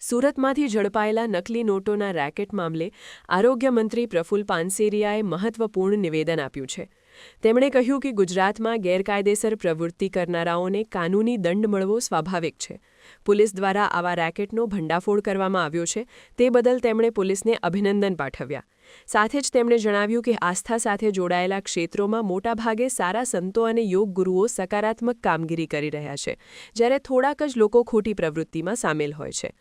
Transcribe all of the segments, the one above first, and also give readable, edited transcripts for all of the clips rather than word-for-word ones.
સુરતમાંથી ઝડપાયેલા નકલી નોટોના રેકેટ મામલે આરોગ્ય મંત્રી પ્રફુલ્લ પાનસેરિયાએ મહત્વપૂર્ણ નિવેદન આપ્યું છે। તેમણે કહ્યું કે ગુજરાતમાં ગેરકાયદેસર પ્રવૃત્તિ કરનારાઓને કાનૂની દંડ મળવો સ્વાભાવિક છે। પોલીસ દ્વારા આવા રેકેટનો ભંડાફોડ કરવામાં આવ્યો છે, તે બદલ તેમણે પોલીસને અભિનંદન પાઠવ્યા। સાથે જ તેમણે જણાવ્યું કે આસ્થા સાથે જોડાયેલા ક્ષેત્રોમાં મોટાભાગે સારા સંતો અને યોગ ગુરુઓ સકારાત્મક કામગીરી કરી રહ્યા છે, જ્યારે થોડાક જ લોકો ખોટી પ્રવૃત્તિમાં સામેલ હોય છે।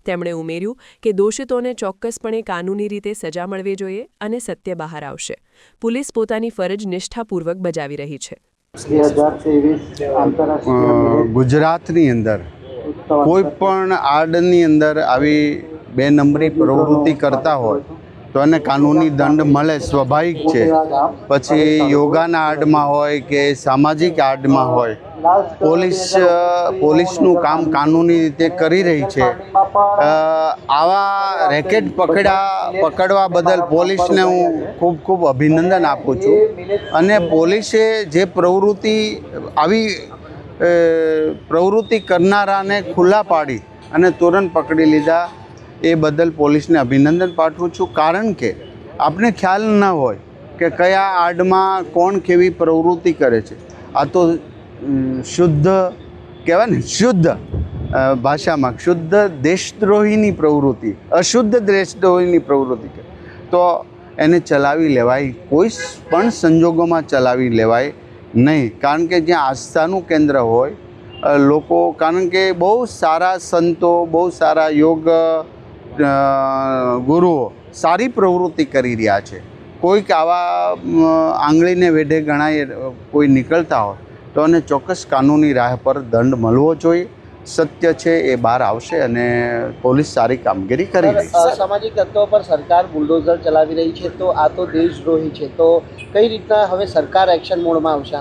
તેમણે ઉમેર્યું કે દોષિતોને ચોક્કસપણે કાનૂની રીતે સજા મળવી જોઈએ અને સત્ય બહાર આવશે। પોલીસ પોતાની ફરજ નિષ્ઠાપૂર્વક બજાવી રહી છે। ગુજરાતની અંદર કોઈ પણ આડની અંદર આવી બે નંબરી પ્રવૃત્તિ કરતા હોય તો એને કાનૂની દંડ મળે સ્વાભાવિક છે। પછી યોગાના આડમાં હોય કે સામાજિક આડમાં હોય, પોલીસનું કામ કાનૂની રીતે કરી રહી છે। આવા રેકેટ પકડવા બદલ પોલીસને હું ખૂબ ખૂબ અભિનંદન આપું છું અને પોલીસે જે આવી પ્રવૃત્તિ કરનારાને ખુલ્લા પાડી અને તુરંત પકડી લીધા, એ બદલ પોલીસને અભિનંદન પાઠવું છું। કારણ કે આપણે ખ્યાલ ન હોય કે કયા આડમાં કોણ કેવી પ્રવૃત્તિ કરે છે। આ તો શુદ્ધ કહેવાય ને, શુદ્ધ ભાષામાં શુદ્ધ દેશદ્રોહીની પ્રવૃત્તિ, અશુદ્ધ દેશદ્રોહીની પ્રવૃત્તિ કરે તો એને ચલાવી લેવાય, કોઈ પણ સંજોગોમાં ચલાવી લેવાય નહીં। કારણ કે જ્યાં આસ્થાનું કેન્દ્ર હોય લોકો, કારણ કે બહુ સારા સંતો, બહુ સારા યોગ ગુરુઓ સારી પ્રવૃત્તિ કરી રહ્યા છે। કોઈક આવા આંગળીને વેઢે ગણાય કોઈ નીકળતા હોય તો એને ચોક્કસ કાનૂની રાહ પર દંડ મળવો જોઈએ। સત્ય છે એ બહાર આવશે અને પોલીસ સારી કામગીરી કરી રહી છે। સામાજિક તત્વો પર સરકાર બુલડોઝર ચલાવી રહી છે, તો આ તો દેશદ્રોહી છે, તો કઈ રીતના હવે સરકાર એક્શન મોડમાં આવશે?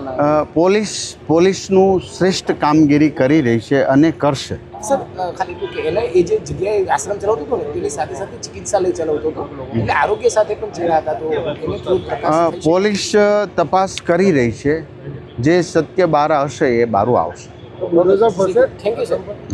પોલીસનું શ્રેષ્ઠ કામગીરી કરી રહી છે અને કરશે। સર, ખાલી એટલું કે એને એ જે જગ્યાએ આશ્રમ ચલાવતો હતો ને તેની સાથે સાથે ચિકિત્સાલય ચલાવતો હતો, એટલે આરોગ્ય સાથે પણ જોડાયા હતા, તો પોલીસ તપાસ કરી રહી છે। જે સત્ય બહાર આવશે એ બહાર આવશે। Thank you sir.